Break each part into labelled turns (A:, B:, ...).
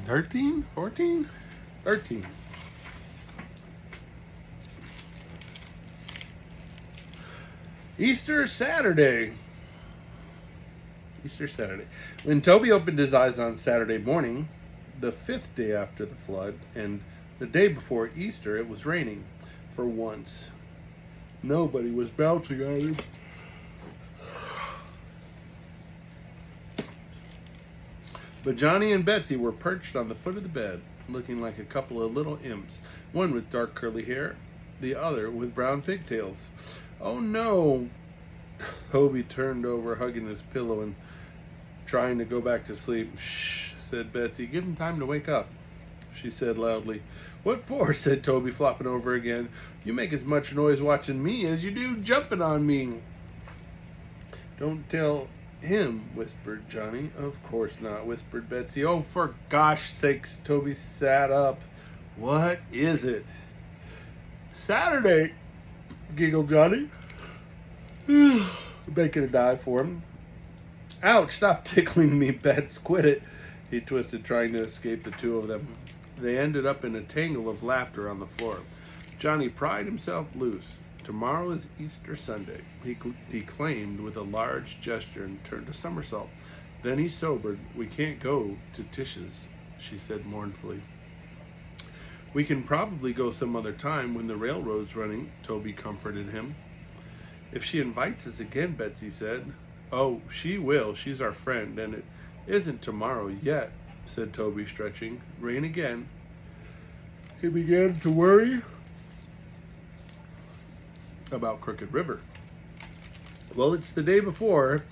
A: 13? 14? 13. Easter Saturday. When Toby opened his eyes on Saturday morning, the 5th day after the flood, and the day before Easter, it was raining. For once, nobody was bouncing on him. But Johnny and Betsy were perched on the foot of the bed, looking like a couple of little imps, one with dark curly hair, the other with brown pigtails. "Oh no!" Toby turned over, hugging his pillow and trying to go back to sleep. "Shh," said Betsy. "Give him time to wake up," she said loudly. "What for?" said Toby, flopping over again. "You make as much noise watching me as you do jumping on me." "Don't tell him," whispered Johnny. "Of course not," whispered Betsy. "Oh, for gosh sakes," Toby sat up. "What is it?" "Saturday," giggled Johnny, making a dive for him. "Ouch, stop tickling me, Bets, quit it," he twisted, trying to escape the two of them. They ended up in a tangle of laughter on the floor. Johnny pried himself loose. "Tomorrow is Easter Sunday," he declaimed with a large gesture and turned a somersault. Then he sobered. "We can't go to Tish's," she said mournfully. "We can probably go some other time when the railroad's running," Toby comforted him. "If she invites us again," Betsy said. "Oh, she will. She's our friend, and it isn't tomorrow yet," said Toby, stretching. "Rain again." He began to worry about Crooked River. "Well, it's the day before."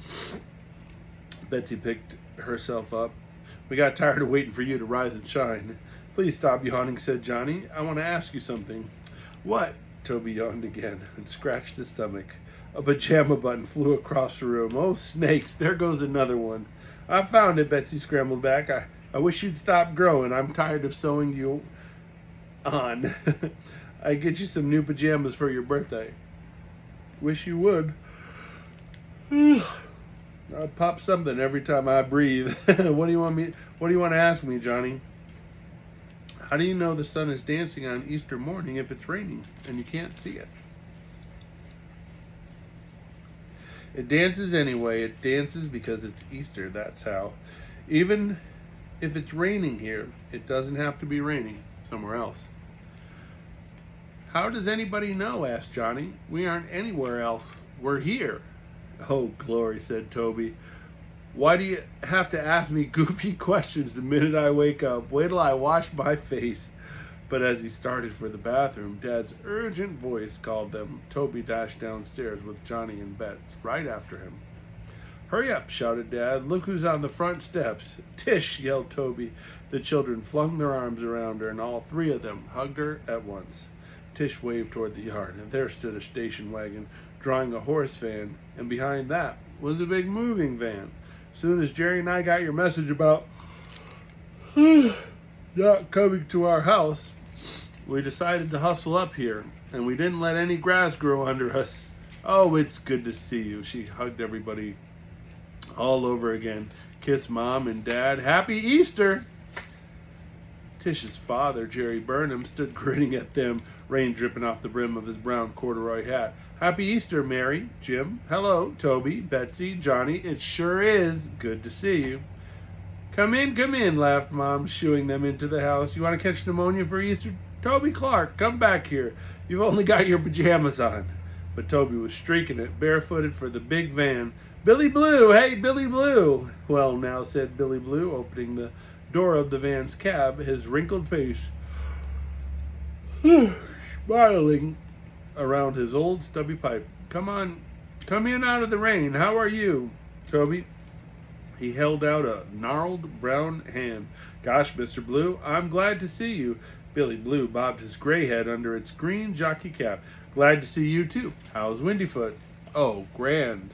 A: Betsy picked herself up. "We got tired of waiting for you to rise and shine." "Please stop yawning," said Johnny. "I want to ask you something." "What?" Toby yawned again and scratched his stomach. A pajama button flew across the room. "Oh, snakes, there goes another one." "I found it," Betsy scrambled back. I wish you'd stop growing. I'm tired of sewing you on." "I get you some new pajamas for your birthday." "Wish you would." "I pop something every time I breathe." What do you want to ask me, Johnny?" "How do you know the sun is dancing on Easter morning if it's raining and you can't see it?" "It dances anyway. It dances because it's Easter, that's how. Even if it's raining here, it doesn't have to be raining somewhere else." "How does anybody know?" asked Johnny. "We aren't anywhere else. We're here." "Oh, glory," said Toby. "Why do you have to ask me goofy questions the minute I wake up? Wait till I wash my face." But as he started for the bathroom, Dad's urgent voice called them. Toby dashed downstairs with Johnny and Bets right after him. "Hurry up," shouted Dad. "Look who's on the front steps." "Tish," yelled Toby. The children flung their arms around her, and all three of them hugged her at once. Tish waved toward the yard, and there stood a station wagon drawing a horse van, and behind that was a big moving van. "Soon as Jerry and I got your message about not coming to our house, we decided to hustle up here, and we didn't let any grass grow under us." "Oh, it's good to see you." She hugged everybody all over again, kissed Mom and Dad. "Happy Easter!" Tish's father, Jerry Burnham, stood grinning at them, rain dripping off the brim of his brown corduroy hat. "Happy Easter, Mary, Jim. Hello, Toby, Betsy, Johnny. It sure is good to see you." Come in," laughed Mom, shooing them into the house. "You want to catch pneumonia for Easter? Toby Clark, come back here. You've only got your pajamas on." But Toby was streaking it, barefooted for the big van. "Billy Blue, hey, Billy Blue." "Well, now," said Billy Blue, opening the door of the van's cab, his wrinkled face smiling around his old stubby pipe. Come in out of the rain. How are you, Toby?" He held out a gnarled brown hand. "Gosh, Mr. Blue, I'm glad to see you." Billy Blue bobbed his gray head under its green jockey cap. "Glad to see you, too. How's Windyfoot?" "Oh, grand."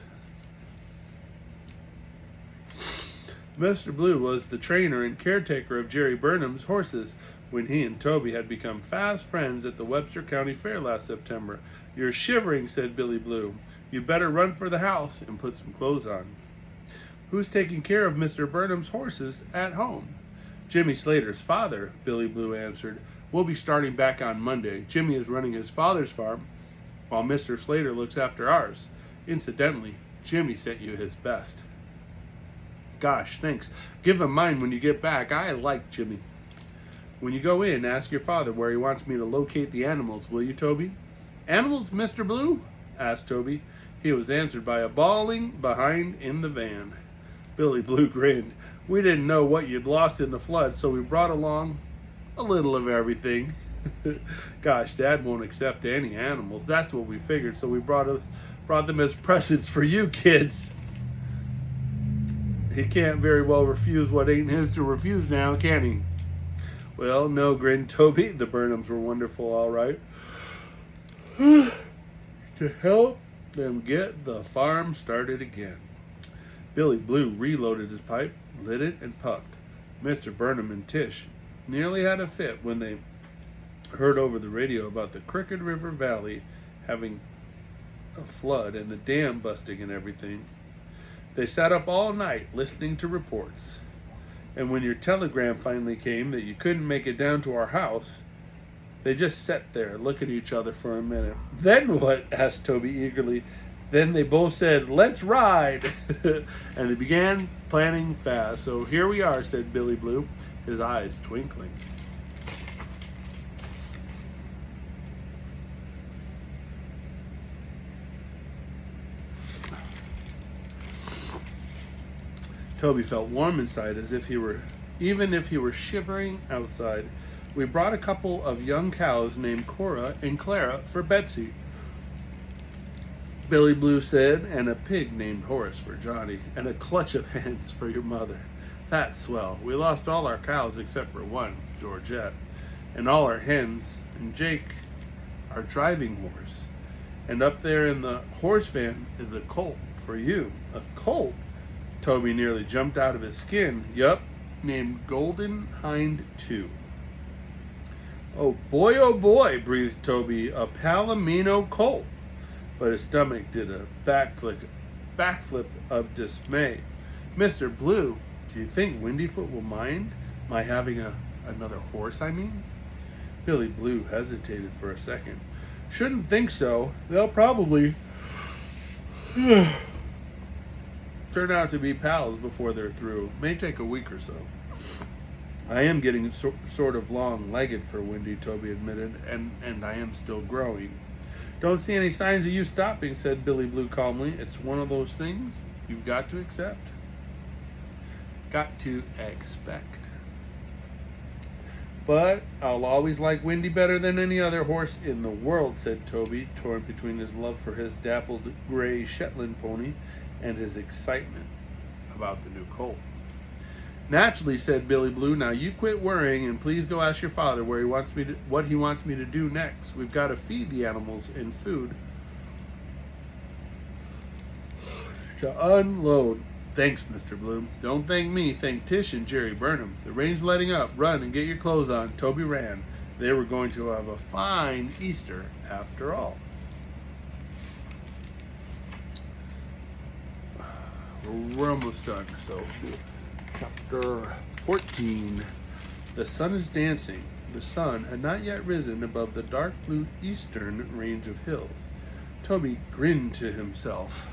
A: Mr. Blue was the trainer and caretaker of Jerry Burnham's horses when he and Toby had become fast friends at the Webster County Fair last September. "You're shivering," said Billy Blue. "You better run for the house and put some clothes on." "Who's taking care of Mr. Burnham's horses at home?" Jimmy Slater's father, Billy Blue answered. We'll be starting back on Monday. Jimmy is running his father's farm, while Mr. Slater looks after ours. Incidentally, Jimmy sent you his best. Gosh, thanks. Give him mine when you get back. I like Jimmy. When you go in, ask your father where he wants me to locate the animals, will you, Toby? Animals, Mr. Blue? Asked Toby. He was answered by a bawling behind in the van. Billy Blue grinned. We didn't know what you'd lost in the flood, so we brought along a little of everything. Gosh, Dad won't accept any animals. That's what we figured, so we brought them as presents for you kids. He can't very well refuse what ain't his to refuse now, can he? Well, no, grinned Toby. The Burnhams were wonderful, all right. To help them get the farm started again. Billy Blue reloaded his pipe, lit it, and puffed. Mr. Burnham and Tish nearly had a fit when they heard over the radio about the Crooked River Valley having a flood and the dam busting and everything. They sat up all night listening to reports. And when your telegram finally came that you couldn't make it down to our house, they just sat there, looking at each other for a minute. Then what? Asked Toby eagerly. Then they both said, let's ride. And they began planning fast. So here we are, said Billy Blue, his eyes twinkling. Toby felt warm inside, even if he were shivering outside. We brought a couple of young cows named Cora and Clara for Betsy, Billy Blue said, and a pig named Horace for Johnny, and a clutch of hens for your mother. That's swell. We lost all our cows except for one, Georgette, and all our hens, and Jake, our driving horse. And up there in the horse van is a colt for you. A colt? Toby nearly jumped out of his skin. Yup, named Golden Hind 2. Oh boy, breathed Toby, a Palomino colt. But his stomach did a backflip of dismay. Mr. Blue, do you think Windyfoot will mind my having another horse, I mean? Billy Blue hesitated for a second. Shouldn't think so. They'll probably turn out to be pals before they're through. May take a week or so. I am getting sort of long-legged for Windy, Toby admitted, and I am still growing. Don't see any signs of you stopping, said Billy Blue calmly. It's one of those things you've got to accept. Got to expect. But I'll always like Windy better than any other horse in the world, said Toby, torn between his love for his dappled gray Shetland pony and his excitement about the new colt. Naturally, said Billy Blue. Now you quit worrying and please go ask your father what he wants me to do next. We've got to feed the animals and food to unload. Thanks, Mr. Blue. Don't thank me. Thank Tish and Jerry Burnham. The rain's letting up. Run and get your clothes on. Toby ran. They were going to have a fine Easter after all. We're almost done. So, Chapter 14. The sun is dancing. The sun had not yet risen above the dark blue eastern range of hills. Toby grinned to himself,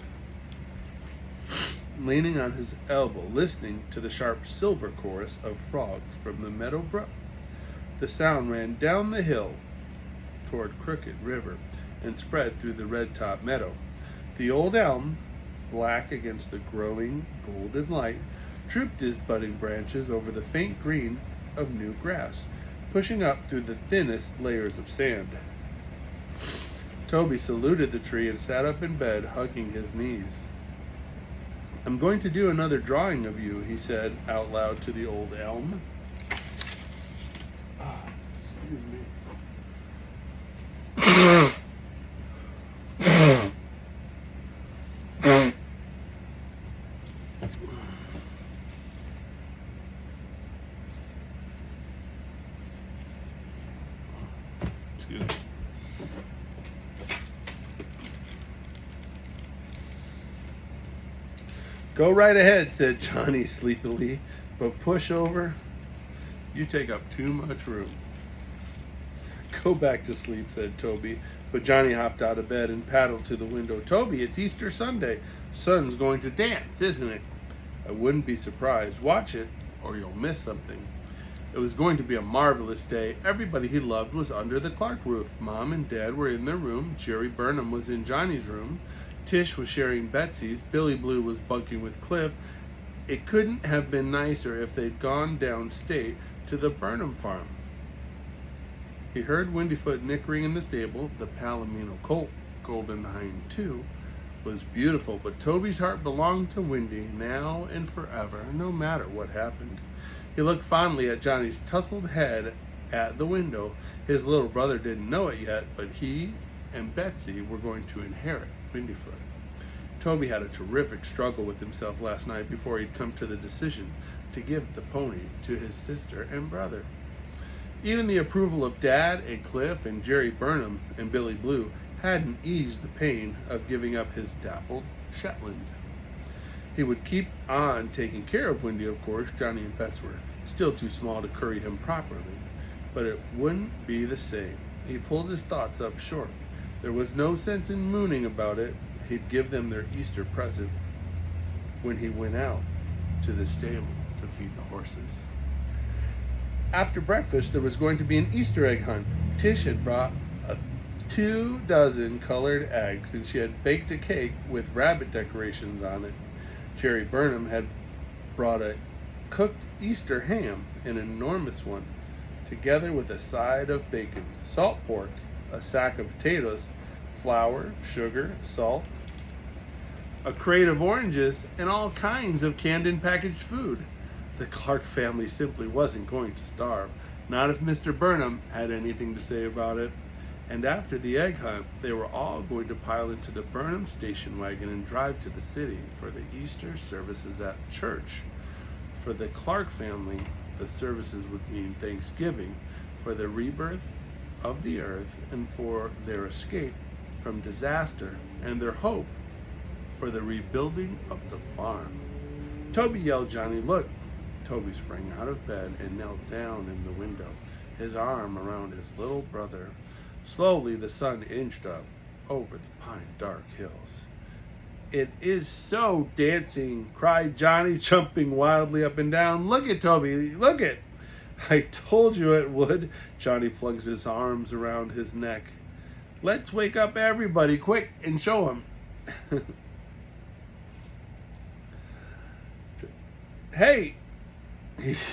A: leaning on his elbow, listening to the sharp silver chorus of frogs from the meadow brook. The sound ran down the hill toward Crooked River and spread through the red-top meadow. The old elm, black against the growing golden light, drooped his budding branches over the faint green of new grass, pushing up through the thinnest layers of sand. Toby saluted the tree and sat up in bed, hugging his knees. I'm going to do another drawing of you, he said out loud to the old elm. Excuse me. Excuse me. Go right ahead, said Johnny sleepily, but push over You take up too much room. Go back to sleep, said Toby, but Johnny hopped out of bed and paddled to the window. Toby, it's Easter Sunday. Son's going to dance, isn't it? I wouldn't be surprised. Watch it, or you'll miss something. It was going to be a marvelous day. Everybody he loved was under the Clark roof. Mom and Dad were in their room. Jerry Burnham was in Johnny's room. Tish was sharing Betsy's. Billy Blue was bunking with Cliff. It couldn't have been nicer if they'd gone downstate to the Burnham farm. He heard Windyfoot nickering in the stable. The Palomino colt, Golden Hind 2, was beautiful, but Toby's heart belonged to Windy now and forever, no matter what happened. He looked fondly at Johnny's tousled head at the window. His little brother didn't know it yet, but he and Betsy were going to inherit Windyfoot. Toby had a terrific struggle with himself last night before he'd come to the decision to give the pony to his sister and brother. Even the approval of Dad and Cliff and Jerry Burnham and Billy Blue hadn't eased the pain of giving up his dappled Shetland. He would keep on taking care of Windy, of course. Johnny and Bets were still too small to curry him properly, but it wouldn't be the same. He pulled his thoughts up short. There was no sense in mooning about it. He'd give them their Easter present when he went out to the stable to feed the horses. After breakfast, there was going to be an Easter egg hunt. Tish had brought 24 colored eggs, and she had baked a cake with rabbit decorations on it. Jerry Burnham had brought a cooked Easter ham, an enormous one, together with a side of bacon, salt pork, a sack of potatoes, flour, sugar, salt, a crate of oranges, and all kinds of canned and packaged food. The Clark family simply wasn't going to starve, not if Mr. Burnham had anything to say about it. And after the egg hunt, they were all going to pile into the Burnham station wagon and drive to the city for the Easter services at church. For the Clark family, the services would mean Thanksgiving for the rebirth of the earth and for their escape from disaster, and their hope for the rebuilding of the farm. Toby yelled, "Johnny, look!" Toby sprang out of bed and knelt down in the window, his arm around his little brother. Slowly the sun inched up over the pine-dark hills. "It is so dancing," cried Johnny, jumping wildly up and down. "Look it, Toby, look it!" "I told you it would." Johnny flung his arms around his neck. "Let's wake up everybody, quick, and show 'em." "Hey!"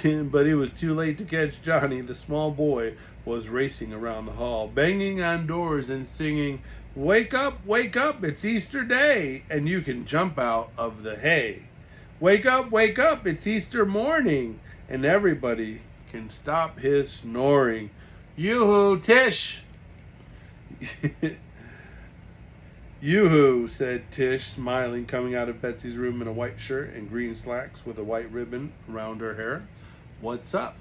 A: But he was too late to catch Johnny. The small boy was racing around the hall, banging on doors and singing, wake up, it's Easter Day, and you can jump out of the hay. Wake up, it's Easter morning, and everybody can stop his snoring. Yoo-hoo, Tish!" "Yoo-hoo," said Tish, smiling, coming out of Betsy's room in a white shirt and green slacks with a white ribbon around her hair. "What's up?"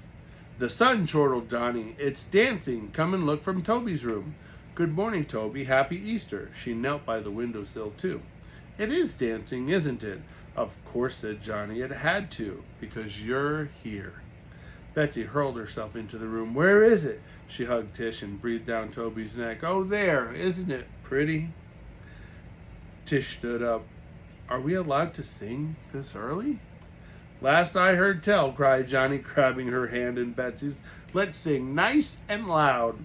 A: "The sun," chortled Johnny. "It's dancing. Come and look from Toby's room." "Good morning, Toby. Happy Easter." She knelt by the windowsill, too. "It is dancing, isn't it?" "Of course," said Johnny. "It had to, because you're here." Betsy hurled herself into the room. "Where is it?" She hugged Tish and breathed down Toby's neck. "Oh, there. Isn't it pretty?" Tish stood up. "Are we allowed to sing this early?" "Last I heard tell," cried Johnny, grabbing her hand in Betsy's. "Let's sing nice and loud."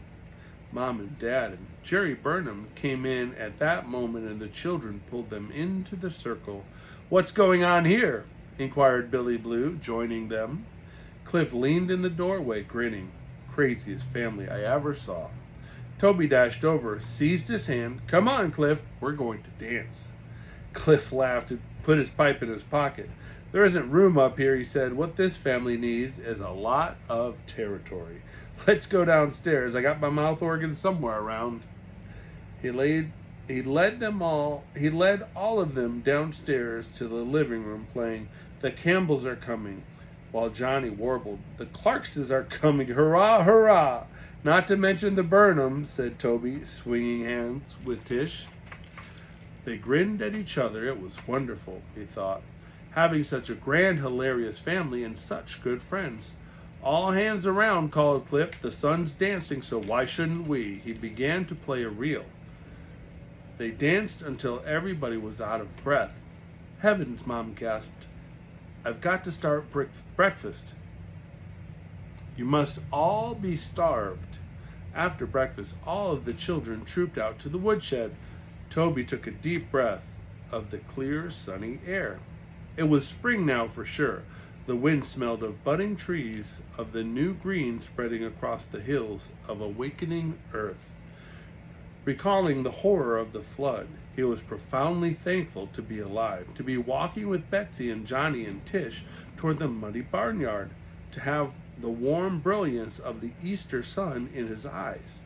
A: Mom and Dad and Jerry Burnham came in at that moment, and the children pulled them into the circle. "What's going on here?" inquired Billy Blue, joining them. Cliff leaned in the doorway, grinning. "Craziest family I ever saw." Toby dashed over, seized his hand. "Come on, Cliff, we're going to dance." Cliff laughed and put his pipe in his pocket. "There isn't room up here," he said. "What this family needs is a lot of territory. Let's go downstairs. I got my mouth organ somewhere around." He led all of them downstairs to the living room, playing "The Campbells Are Coming," while Johnny warbled, "The Clarkses are coming, hurrah, hurrah! Not to mention the Burnhams," said Toby, swinging hands with Tish. They grinned at each other. It was wonderful, he thought, having such a grand, hilarious family and such good friends. "All hands around," called Cliff. "The sun's dancing, so why shouldn't we?" He began to play a reel. They danced until everybody was out of breath. "Heavens," Mom gasped. "I've got to start breakfast." "You must all be starved." After breakfast, all of the children trooped out to the woodshed. Toby took a deep breath of the clear, sunny air. It was spring now for sure. The wind smelled of budding trees, of the new green spreading across the hills, of awakening earth. Recalling the horror of the flood, he was profoundly thankful to be alive, to be walking with Betsy and Johnny and Tish toward the muddy barnyard, to have the warm brilliance of the Easter sun in his eyes.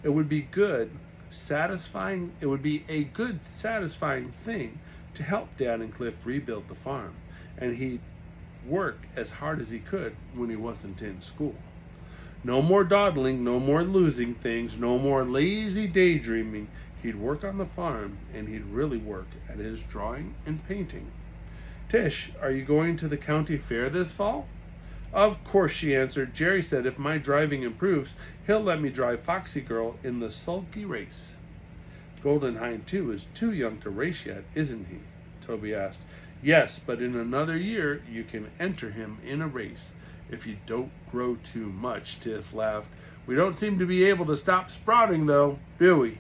A: It would be a good, satisfying thing to help Dad and Cliff rebuild the farm, and he'd work as hard as he could when he wasn't in school. No more dawdling, no more losing things, no more lazy daydreaming. He'd work on the farm, and he'd really work at his drawing and painting. "Tish, are you going to the county fair this fall?" "Of course," she answered. "Jerry said if my driving improves, he'll let me drive Foxy Girl in the sulky race." "Golden Hind, too, is too young to race yet, isn't he?" Toby asked. "Yes, but in another year you can enter him in a race, if you don't grow too much," Tiff laughed. "We don't seem to be able to stop sprouting, though, do we?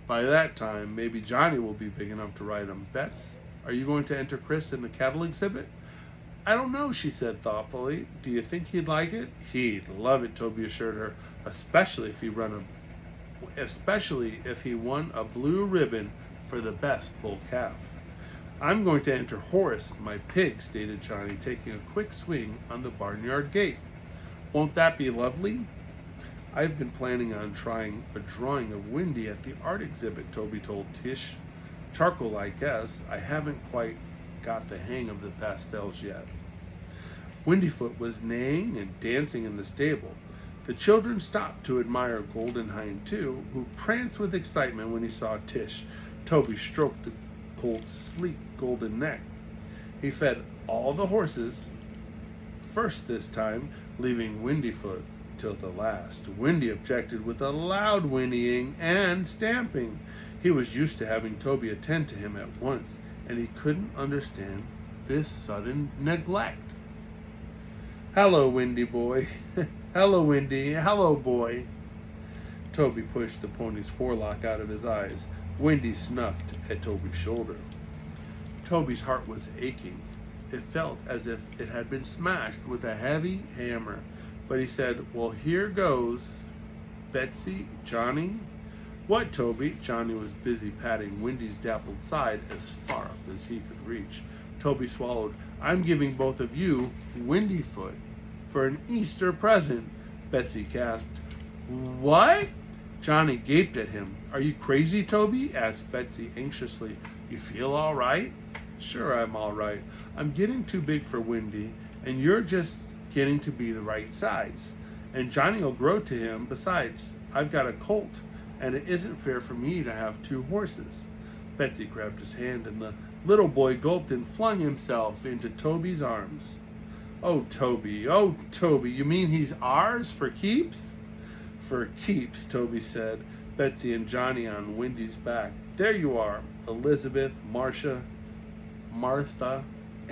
A: By that time, maybe Johnny will be big enough to ride him. Bets, are you going to enter Chris in the cattle exhibit?" "I don't know," she said thoughtfully. "Do you think he'd like it?" "He'd love it," Toby assured her, especially if he won a blue ribbon for the best bull calf." "I'm going to enter Horace, my pig," stated Johnny, taking a quick swing on the barnyard gate. "Won't that be lovely?" "I've been planning on trying a drawing of Windy at the art exhibit," Toby told Tish. "Charcoal, I guess. I haven't quite got the hang of the pastels yet." Windyfoot was neighing and dancing in the stable. The children stopped to admire Golden Hind, too, who pranced with excitement when he saw Tish. Toby stroked the colt's sleek golden neck. He fed all the horses first this time, leaving Windyfoot till the last. Windy objected with a loud whinnying and stamping. He was used to having Toby attend to him at once, and he couldn't understand this sudden neglect. "Hello, Windy boy." "Hello, Windy. Hello, boy." Toby pushed the pony's forelock out of his eyes. Windy snuffed at Toby's shoulder. Toby's heart was aching. It felt as if it had been smashed with a heavy hammer. But he said, "Well, here goes. Betsy, Johnny." "What, Toby?" Johnny was busy patting Windy's dappled side as far up as he could reach. Toby swallowed. "I'm giving both of you Windyfoot for an Easter present." Betsy gasped. "What?" Johnny gaped at him. "Are you crazy, Toby?" asked Betsy anxiously. "You feel all right?" "Sure, I'm all right. I'm getting too big for Windy, and you're just getting to be the right size. And Johnny will grow to him. Besides, I've got a colt, and it isn't fair for me to have two horses." Betsy grabbed his hand, and the little boy gulped and flung himself into Toby's arms. Oh, Toby, you mean he's ours for keeps?" "For keeps," Toby said, Betsy and Johnny on Windy's back. "There you are, Elizabeth, Marcia, Martha,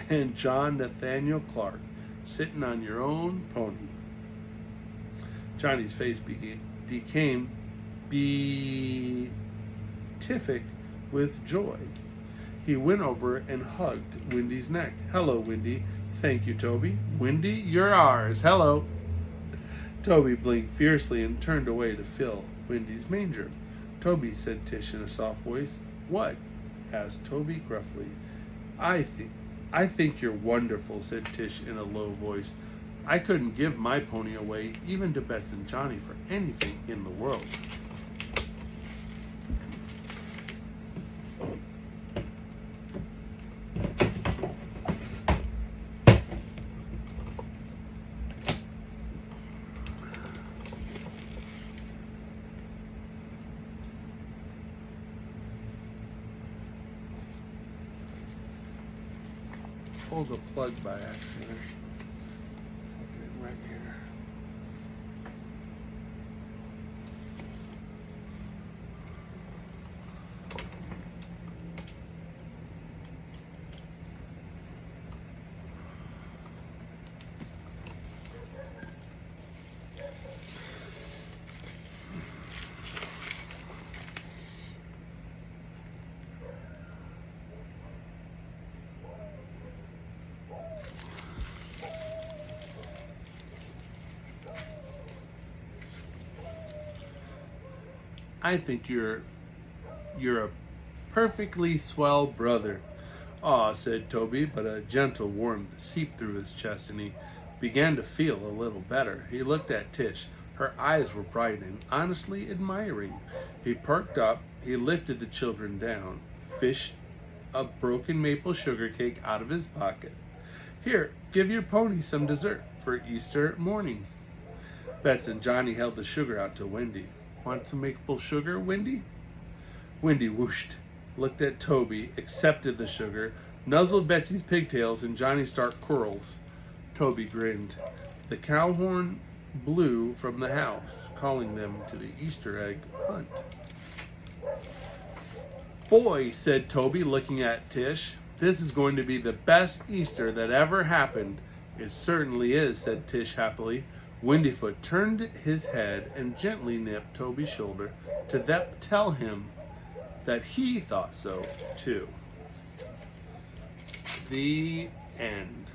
A: and John Nathaniel Clark, sitting on your own pony." Johnny's face became beatific with joy. He went over and hugged Windy's neck. "Hello, Windy." "Thank you, Toby." "Windy, you're ours. Hello." Toby blinked fiercely and turned away to fill Windy's manger. "Toby," said Tish in a soft voice. "What?" asked Toby gruffly. I think you're wonderful," said Tish in a low voice. "I couldn't give my pony away, even to Bets and Johnny, for anything in the world." Pulled the plug by accident. Okay, right here. I think you're a perfectly swell brother. Aw, said Toby, but a gentle warmth seeped through his chest, and he began to feel a little better. He looked at Tish. Her eyes were bright and honestly admiring. He perked up. He lifted the children down, fished a broken maple sugar cake out of his pocket. Here, give your pony some dessert for Easter morning. Bets and Johnny held the sugar out to Wendy. Want some maple sugar, Wendy? Wendy whooshed, looked at Toby, accepted the sugar, nuzzled Betsy's pigtails and Johnny's dark curls. Toby grinned. The cow horn blew from the house, calling them to the Easter egg hunt. Boy, said Toby, looking at Tish, this is going to be the best Easter that ever happened. It certainly is, said Tish happily. Wendyfoot turned his head and gently nipped Toby's shoulder to tell him that he thought so too. The end.